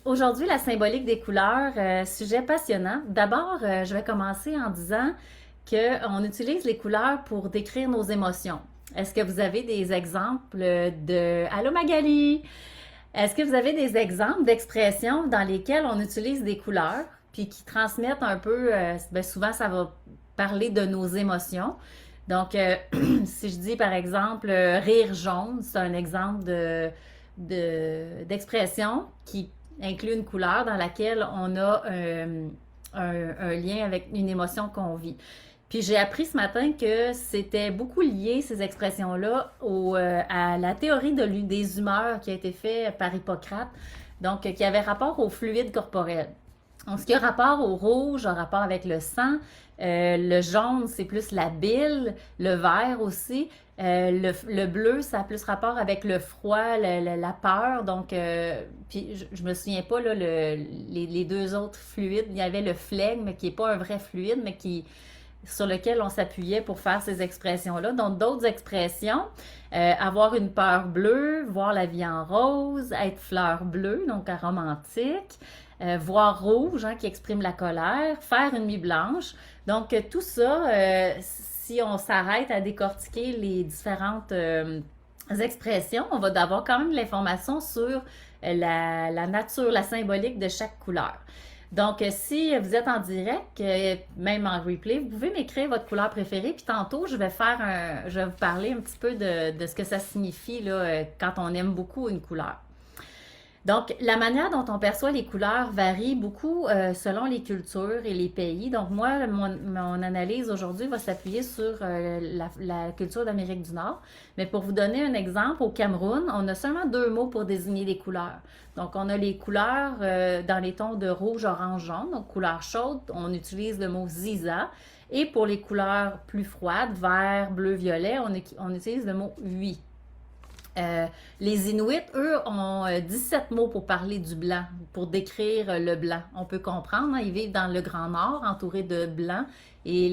Aujourd'hui, la symbolique des couleurs, sujet passionnant. D'abord, je vais commencer en disant qu'on utilise les couleurs pour décrire nos émotions. Est-ce que vous avez des exemples de Allô Magali? Est-ce que vous avez des exemples d'expressions dans lesquelles on utilise des couleurs puis qui transmettent un peu, ben souvent ça va parler de nos émotions. Donc, si je dis par exemple rire jaune, c'est un exemple d'expression qui inclut une couleur dans laquelle on a un lien avec une émotion qu'on vit. Puis j'ai appris ce matin que c'était beaucoup lié, ces expressions-là, à la théorie des humeurs qui a été faite par Hippocrate, donc qui avait rapport au fluide corporel. Donc, ce qui a rapport au rouge a rapport avec le sang, le jaune, c'est plus la bile, le vert aussi. Le bleu, ça a plus rapport avec le froid, la peur. Donc, puis je me souviens pas, là, les deux autres fluides. Il y avait le flegme, qui n'est pas un vrai fluide, mais sur lequel on s'appuyait pour faire ces expressions-là. Donc, d'autres expressions, avoir une peur bleue, voir la vie en rose, être fleur bleue, donc romantique, voir rouge, hein, qui exprime la colère, faire une nuit blanche. Donc, tout ça, si on s'arrête à décortiquer les différentes expressions, on va avoir quand même de l'information sur la nature, la symbolique de chaque couleur. Donc, si vous êtes en direct, même en replay, vous pouvez m'écrire votre couleur préférée. Puis tantôt, je vais vous parler un petit peu de ce que ça signifie là, quand on aime beaucoup une couleur. Donc, la manière dont on perçoit les couleurs varie beaucoup selon les cultures et les pays. Donc, moi, mon analyse aujourd'hui va s'appuyer sur la culture d'Amérique du Nord. Mais pour vous donner un exemple, au Cameroun, on a seulement deux mots pour désigner les couleurs. Donc, on a les couleurs dans les tons de rouge, orange, jaune. Donc, couleur chaude, on utilise le mot ziza. Et pour les couleurs plus froides, vert, bleu, violet, on utilise le mot huit. Les Inuits, eux, ont 17 mots pour parler du blanc, pour décrire le blanc. On peut comprendre, hein, ils vivent dans le Grand Nord, entourés de blanc, et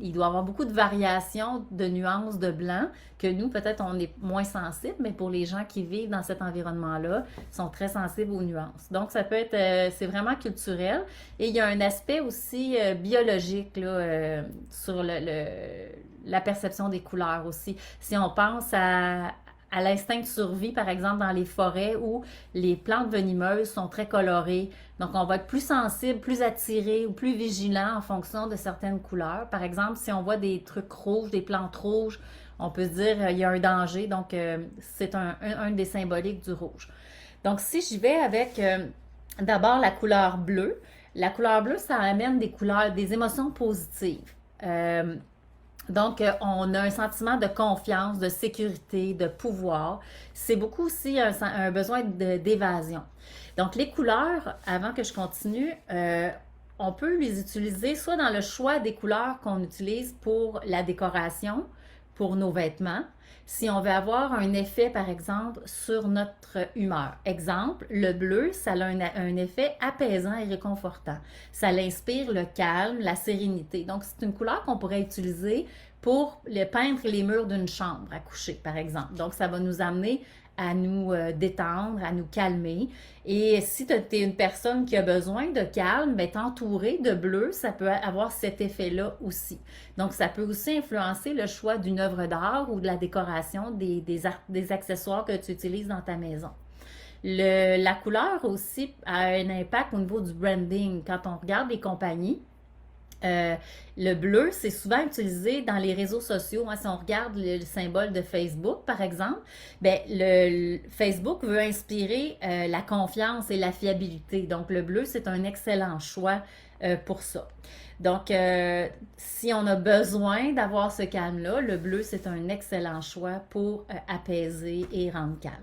il doit y avoir beaucoup de variations, de nuances de blanc, que nous, peut-être, on est moins sensibles, mais pour les gens qui vivent dans cet environnement-là, sont très sensibles aux nuances. Donc, ça peut être, c'est vraiment culturel. Et il y a un aspect aussi biologique là, sur la perception des couleurs aussi. Si on pense à l'instinct de survie, par exemple, dans les forêts où les plantes venimeuses sont très colorées. Donc, on va être plus sensible, plus attiré ou plus vigilant en fonction de certaines couleurs. Par exemple, si on voit des trucs rouges, des plantes rouges, on peut se dire il y a un danger. Donc, c'est un des symboliques du rouge. Donc, si j'y vais avec d'abord la couleur bleue, ça amène des couleurs, des émotions positives. Donc, on a un sentiment de confiance, de sécurité, de pouvoir. C'est beaucoup aussi un besoin d'évasion. Donc, les couleurs, avant que je continue, on peut les utiliser soit dans le choix des couleurs qu'on utilise pour la décoration, pour nos vêtements, si on veut avoir un effet, par exemple, sur notre humeur. Exemple, le bleu, ça a un effet apaisant et réconfortant. Ça l'inspire le calme, la sérénité. Donc, c'est une couleur qu'on pourrait utiliser pour peindre les murs d'une chambre à coucher, par exemple. Donc, ça va nous amener à nous détendre, à nous calmer. Et si tu es une personne qui a besoin de calme, ben, t'entourer de bleu, ça peut avoir cet effet-là aussi. Donc, ça peut aussi influencer le choix d'une œuvre d'art ou de la décoration des accessoires que tu utilises dans ta maison. La couleur aussi a un impact au niveau du branding. Quand on regarde les compagnies, le bleu, c'est souvent utilisé dans les réseaux sociaux. Hein. Si on regarde le symbole de Facebook, par exemple, ben, Facebook veut inspirer la confiance et la fiabilité. Donc, le bleu, c'est un excellent choix pour ça. Donc, si on a besoin d'avoir ce calme-là, le bleu, c'est un excellent choix pour apaiser et rendre calme.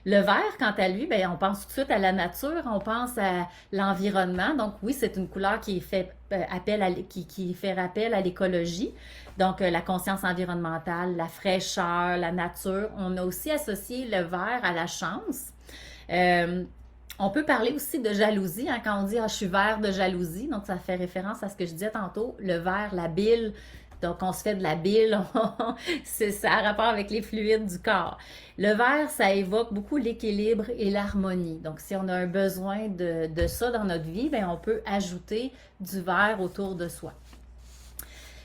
Le vert, quant à lui, ben, on pense tout de suite à la nature, on pense à l'environnement. Donc oui, c'est une couleur qui fait rappel à l'écologie. Donc la conscience environnementale, la fraîcheur, la nature. On a aussi associé le vert à la chance. Euh, on peut parler aussi de jalousie, hein, quand on dit ah, je suis vert de jalousie, donc ça fait référence à ce que je disais tantôt, le vert, la bile, Donc, on se fait de la bile, ça a rapport avec les fluides du corps. Le vert, ça évoque beaucoup l'équilibre et l'harmonie. Donc, si on a un besoin de ça dans notre vie, bien, on peut ajouter du vert autour de soi.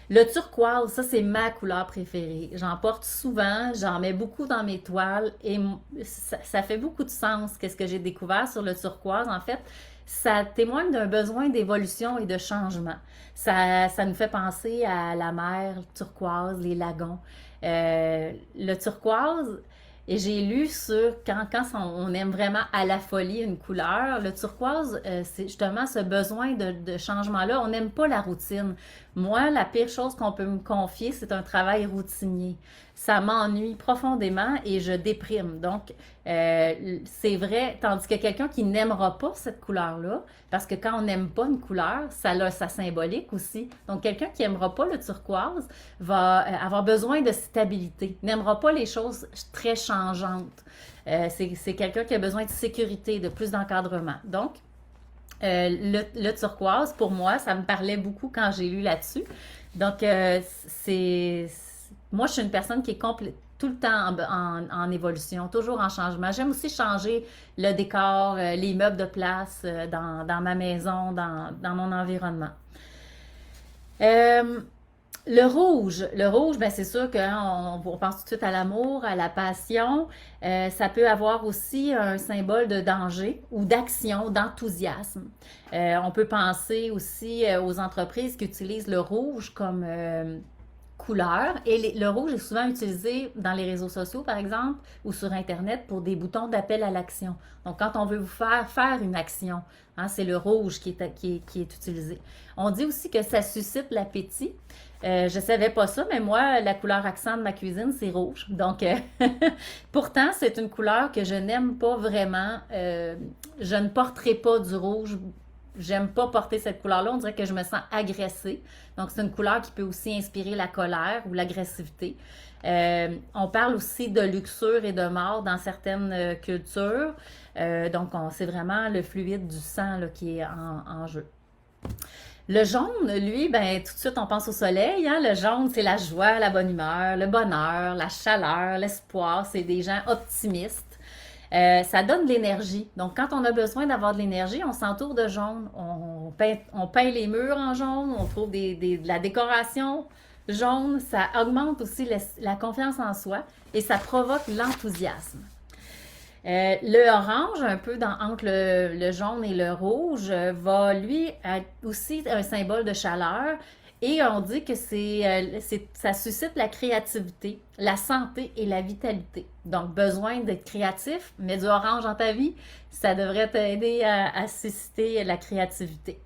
Le turquoise, ça c'est ma couleur préférée. J'en porte souvent, j'en mets beaucoup dans mes toiles et ça fait beaucoup de sens qu'est-ce que j'ai découvert sur le turquoise. En fait, ça témoigne d'un besoin d'évolution et de changement. Ça nous fait penser à la mer turquoise, les lagons. Le turquoise, et j'ai lu sur quand on aime vraiment à la folie une couleur, le turquoise, c'est justement ce besoin de changement-là. On n'aime pas la routine. Moi, la pire chose qu'on peut me confier, c'est un travail routinier. Ça m'ennuie profondément et je déprime. Donc, c'est vrai, tandis que quelqu'un qui n'aimera pas cette couleur-là, parce que quand on n'aime pas une couleur, ça a sa symbolique aussi. Donc, quelqu'un qui n'aimera pas le turquoise va avoir besoin de stabilité, n'aimera pas les choses très changeantes. C'est quelqu'un qui a besoin de sécurité, de plus d'encadrement. Donc, le turquoise, pour moi, ça me parlait beaucoup quand j'ai lu là-dessus. Donc, moi, je suis une personne qui est tout le temps en évolution, toujours en changement. J'aime aussi changer le décor, les meubles de place dans ma maison, dans mon environnement. Le rouge, ben c'est sûr qu'on pense tout de suite à l'amour, à la passion. Ça peut avoir aussi un symbole de danger ou d'action, d'enthousiasme. On peut penser aussi aux entreprises qui utilisent le rouge comme couleur. Et le rouge est souvent utilisé dans les réseaux sociaux, par exemple, ou sur Internet pour des boutons d'appel à l'action. Donc, quand on veut vous faire une action, hein, c'est le rouge qui est utilisé. On dit aussi que ça suscite l'appétit. Je savais pas ça, mais moi, la couleur accent de ma cuisine, c'est rouge. Donc, pourtant, c'est une couleur que je n'aime pas vraiment. Je ne porterai pas du rouge. J'aime pas porter cette couleur-là. On dirait que je me sens agressée. Donc, c'est une couleur qui peut aussi inspirer la colère ou l'agressivité. On parle aussi de luxure et de mort dans certaines cultures. Donc, c'est vraiment le fluide du sang là, qui est en jeu. Le jaune, lui, ben tout de suite, on pense au soleil. Hein? Le jaune, c'est la joie, la bonne humeur, le bonheur, la chaleur, l'espoir. C'est des gens optimistes. Ça donne de l'énergie. Donc, quand on a besoin d'avoir de l'énergie, on s'entoure de jaune. On peint les murs en jaune, on trouve de la décoration jaune. Ça augmente aussi la confiance en soi et ça provoque l'enthousiasme. Le orange, un peu entre le jaune et le rouge, va lui être aussi un symbole de chaleur et on dit que ça suscite la créativité, la santé et la vitalité. Donc, besoin d'être créatif, mets du orange dans ta vie, ça devrait t'aider à susciter la créativité.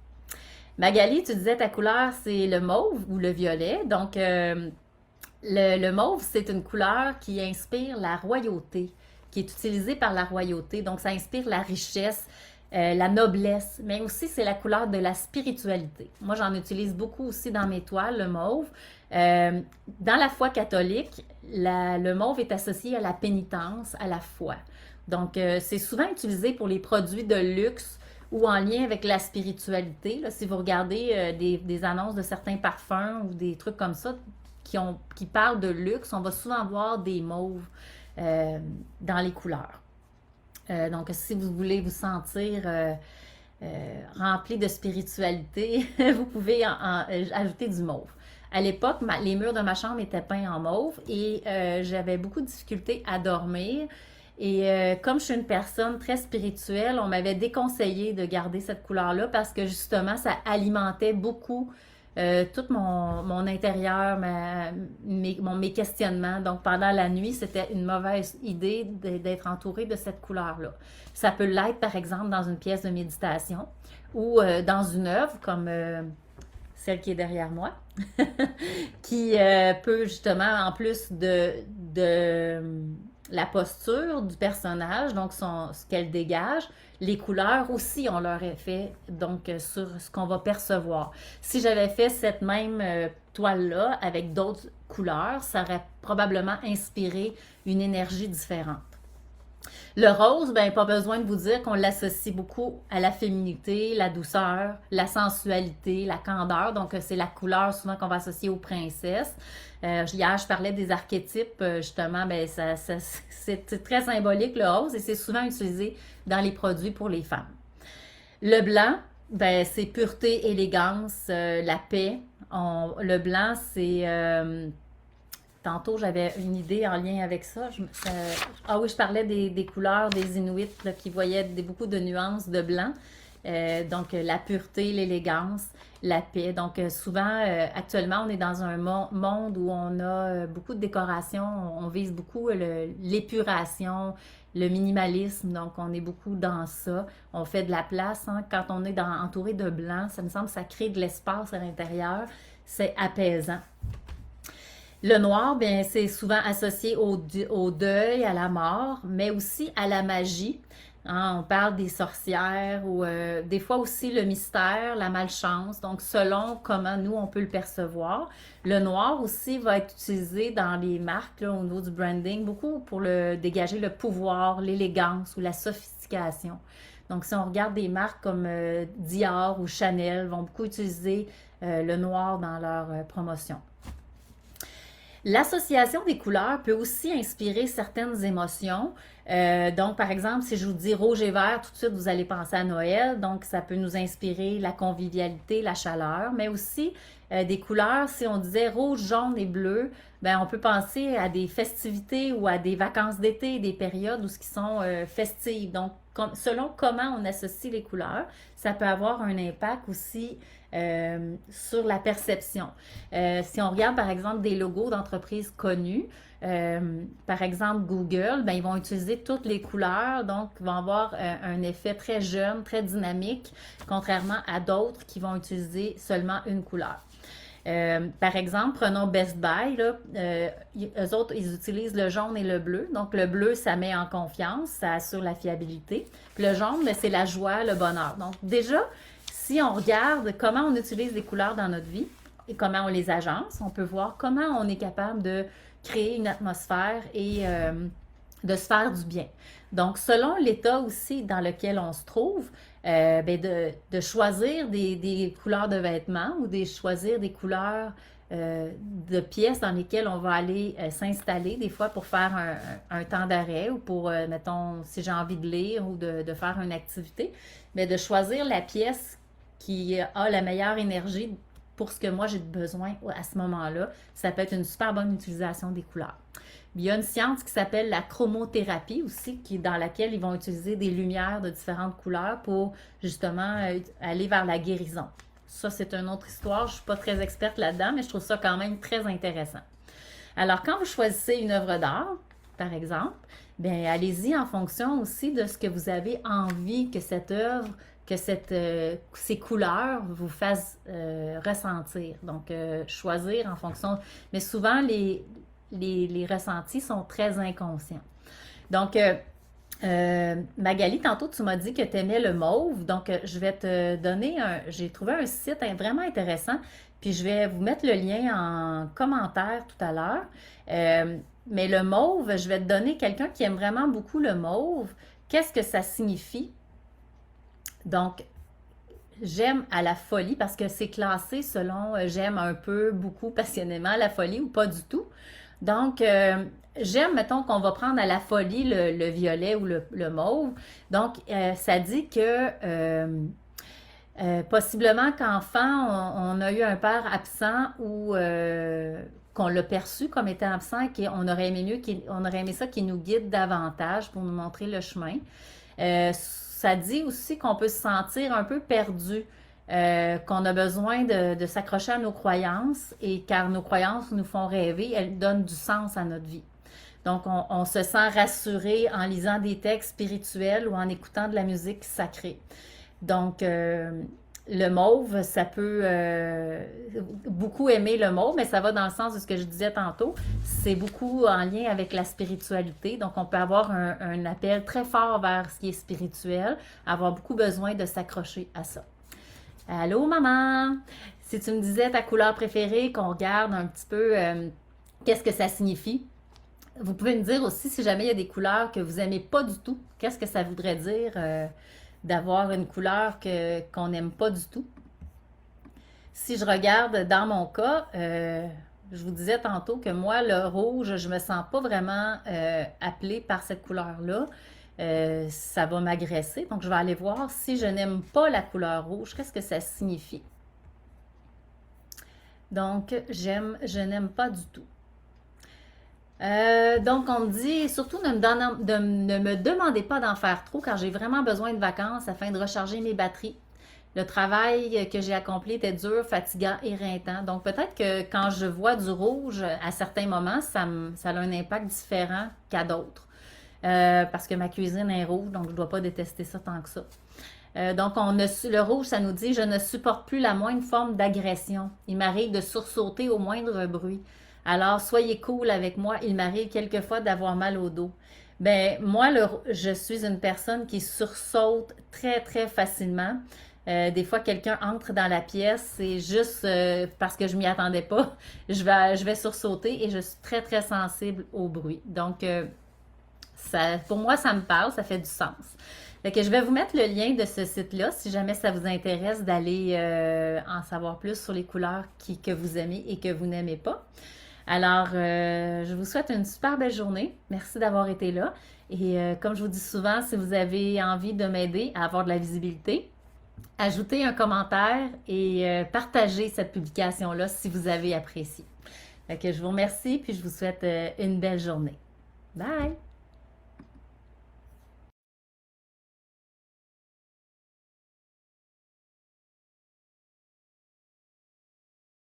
Magali, tu disais ta couleur, c'est le mauve ou le violet. Donc, le mauve, c'est une couleur qui inspire la royauté, qui est utilisée par la royauté. Donc, ça inspire la richesse, la noblesse, mais aussi c'est la couleur de la spiritualité. Moi, j'en utilise beaucoup aussi dans mes toiles, le mauve. Dans la foi catholique, le mauve est associé à la pénitence, à la foi. Donc, c'est souvent utilisé pour les produits de luxe ou en lien avec la spiritualité. Là, si vous regardez des annonces de certains parfums ou des trucs comme ça qui parlent de luxe, on va souvent voir des mauves dans les couleurs. Donc, si vous voulez vous sentir rempli de spiritualité, vous pouvez ajouter du mauve. À l'époque, les murs de ma chambre étaient peints en mauve et j'avais beaucoup de difficultés à dormir. Et comme je suis une personne très spirituelle, on m'avait déconseillé de garder cette couleur-là parce que justement, ça alimentait beaucoup tout mon intérieur, mes questionnements. Donc, pendant la nuit, c'était une mauvaise idée d'être entourée de cette couleur-là. Ça peut l'être, par exemple, dans une pièce de méditation ou dans une œuvre comme celle qui est derrière moi, qui peut justement, en plus de la posture du personnage, donc ce qu'elle dégage, les couleurs aussi ont leur effet donc sur ce qu'on va percevoir. Si j'avais fait cette même toile-là avec d'autres couleurs, ça aurait probablement inspiré une énergie différente. Le rose, ben pas besoin de vous dire qu'on l'associe beaucoup à la féminité, la douceur, la sensualité, la candeur. Donc, c'est la couleur souvent qu'on va associer aux princesses. Hier, je parlais des archétypes, justement, ben c'est très symbolique le rose et c'est souvent utilisé dans les produits pour les femmes. Le blanc, ben c'est pureté, élégance, la paix. Le blanc, c'est tantôt, j'avais une idée en lien avec ça. Ah oui, je parlais des couleurs des Inuits là, qui voyaient beaucoup de nuances de blanc. Donc, la pureté, l'élégance, la paix. Donc, souvent, actuellement, on est dans un monde où on a beaucoup de décorations. On vise beaucoup l'épuration, le minimalisme. Donc, on est beaucoup dans ça. On fait de la place. Hein. Quand on est entouré de blanc, ça me semble que ça crée de l'espace à l'intérieur. C'est apaisant. Le noir, bien, c'est souvent associé au deuil, à la mort, mais aussi à la magie. Hein, on parle des sorcières ou des fois aussi le mystère, la malchance. Donc, selon comment nous, on peut le percevoir. Le noir aussi va être utilisé dans les marques là, au niveau du branding, beaucoup pour dégager le pouvoir, l'élégance ou la sophistication. Donc, si on regarde des marques comme Dior ou Chanel, vont beaucoup utiliser le noir dans leur promotion. L'association des couleurs peut aussi inspirer certaines émotions. Donc, par exemple, si je vous dis rouge et vert, tout de suite, vous allez penser à Noël. Donc, ça peut nous inspirer la convivialité, la chaleur, mais aussi des couleurs. Si on disait rouge, jaune et bleu, ben, on peut penser à des festivités ou à des vacances d'été, des périodes où ce qui sont festives. Donc, selon comment on associe les couleurs, ça peut avoir un impact aussi sur la perception. Si on regarde par exemple des logos d'entreprises connues, par exemple Google, ben, ils vont utiliser toutes les couleurs, donc ils vont avoir un effet très jeune, très dynamique, contrairement à d'autres qui vont utiliser seulement une couleur. Par exemple, prenons Best Buy, là, eux autres, ils utilisent le jaune et le bleu. Donc, le bleu, ça met en confiance, ça assure la fiabilité. Puis le jaune, c'est la joie, le bonheur. Donc, déjà, si on regarde comment on utilise les couleurs dans notre vie et comment on les agence, on peut voir comment on est capable de créer une atmosphère et de se faire du bien. Donc, selon l'état aussi dans lequel on se trouve, ben de choisir des couleurs de vêtements ou choisir des couleurs de pièces dans lesquelles on va aller s'installer, des fois pour faire un temps d'arrêt ou pour, mettons, si j'ai envie de lire ou de faire une activité, mais de choisir la pièce qui a la meilleure énergie pour ce que moi j'ai besoin à ce moment-là. Ça peut être une super bonne utilisation des couleurs. Il y a une science qui s'appelle la chromothérapie aussi, dans laquelle ils vont utiliser des lumières de différentes couleurs pour justement aller vers la guérison. Ça, c'est une autre histoire. Je ne suis pas très experte là-dedans, mais je trouve ça quand même très intéressant. Alors, quand vous choisissez une œuvre d'art, par exemple, bien, allez-y en fonction aussi de ce que vous avez envie que cette œuvre, que ces couleurs vous fassent ressentir. Donc, choisir en fonction. Mais souvent, les ressentis sont très inconscients. Donc, Magali, tantôt, tu m'as dit que tu aimais le mauve. Donc, je vais te donner j'ai trouvé un site vraiment intéressant. Puis, je vais vous mettre le lien en commentaire tout à l'heure. Mais le mauve, je vais te donner quelqu'un qui aime vraiment beaucoup le mauve. Qu'est-ce que ça signifie? Donc, j'aime à la folie parce que c'est classé selon j'aime un peu, beaucoup, passionnément la folie ou pas du tout. Donc, j'aime, mettons qu'on va prendre à la folie le violet ou le mauve. Donc, ça dit que possiblement qu'enfant, on a eu un père absent ou qu'on l'a perçu comme étant absent et qu'on aurait aimé on aurait aimé ça qu'il nous guide davantage pour nous montrer le chemin. Ça dit aussi qu'on peut se sentir un peu perdu, qu'on a besoin de s'accrocher à nos croyances et car nos croyances nous font rêver, elles donnent du sens à notre vie. Donc, on se sent rassuré en lisant des textes spirituels ou en écoutant de la musique sacrée. Donc, le mauve, ça peut beaucoup aimer le mauve, mais ça va dans le sens de ce que je disais tantôt. C'est beaucoup en lien avec la spiritualité. Donc, on peut avoir un appel très fort vers ce qui est spirituel, avoir beaucoup besoin de s'accrocher à ça. Allô, maman! Si tu me disais ta couleur préférée, qu'on regarde un petit peu qu'est-ce que ça signifie. Vous pouvez me dire aussi si jamais il y a des couleurs que vous aimez pas du tout. Qu'est-ce que ça voudrait dire d'avoir une couleur qu'on n'aime pas du tout? Si je regarde dans mon cas, je vous disais tantôt que moi, le rouge, je me sens pas vraiment appelée par cette couleur-là. Ça va m'agresser. Donc, je vais aller voir si je n'aime pas la couleur rouge. Qu'est-ce que ça signifie? Donc, je n'aime pas du tout. Donc, on me dit surtout ne me demandez pas d'en faire trop car j'ai vraiment besoin de vacances afin de recharger mes batteries. Le travail que j'ai accompli était dur, fatigant, éreintant. Donc, peut-être que quand je vois du rouge, à certains moments, ça a un impact différent qu'à d'autres. Parce que ma cuisine est rouge, donc je ne dois pas détester ça tant que ça. Donc, le rouge, ça nous dit, je ne supporte plus la moindre forme d'agression. Il m'arrive de sursauter au moindre bruit. Alors, soyez cool avec moi. Il m'arrive quelquefois d'avoir mal au dos. Ben, moi, je suis une personne qui sursaute très, très facilement. Des fois, quelqu'un entre dans la pièce, c'est juste parce que je m'y attendais pas. Je vais sursauter et je suis très, très sensible au bruit. Donc, pour moi, ça me parle, ça fait du sens. Fait que je vais vous mettre le lien de ce site-là si jamais ça vous intéresse d'aller en savoir plus sur les couleurs que vous aimez et que vous n'aimez pas. Alors, je vous souhaite une super belle journée. Merci d'avoir été là. Et comme je vous dis souvent, si vous avez envie de m'aider à avoir de la visibilité, ajoutez un commentaire et partagez cette publication-là si vous avez apprécié. Fait que je vous remercie puis je vous souhaite une belle journée. Bye!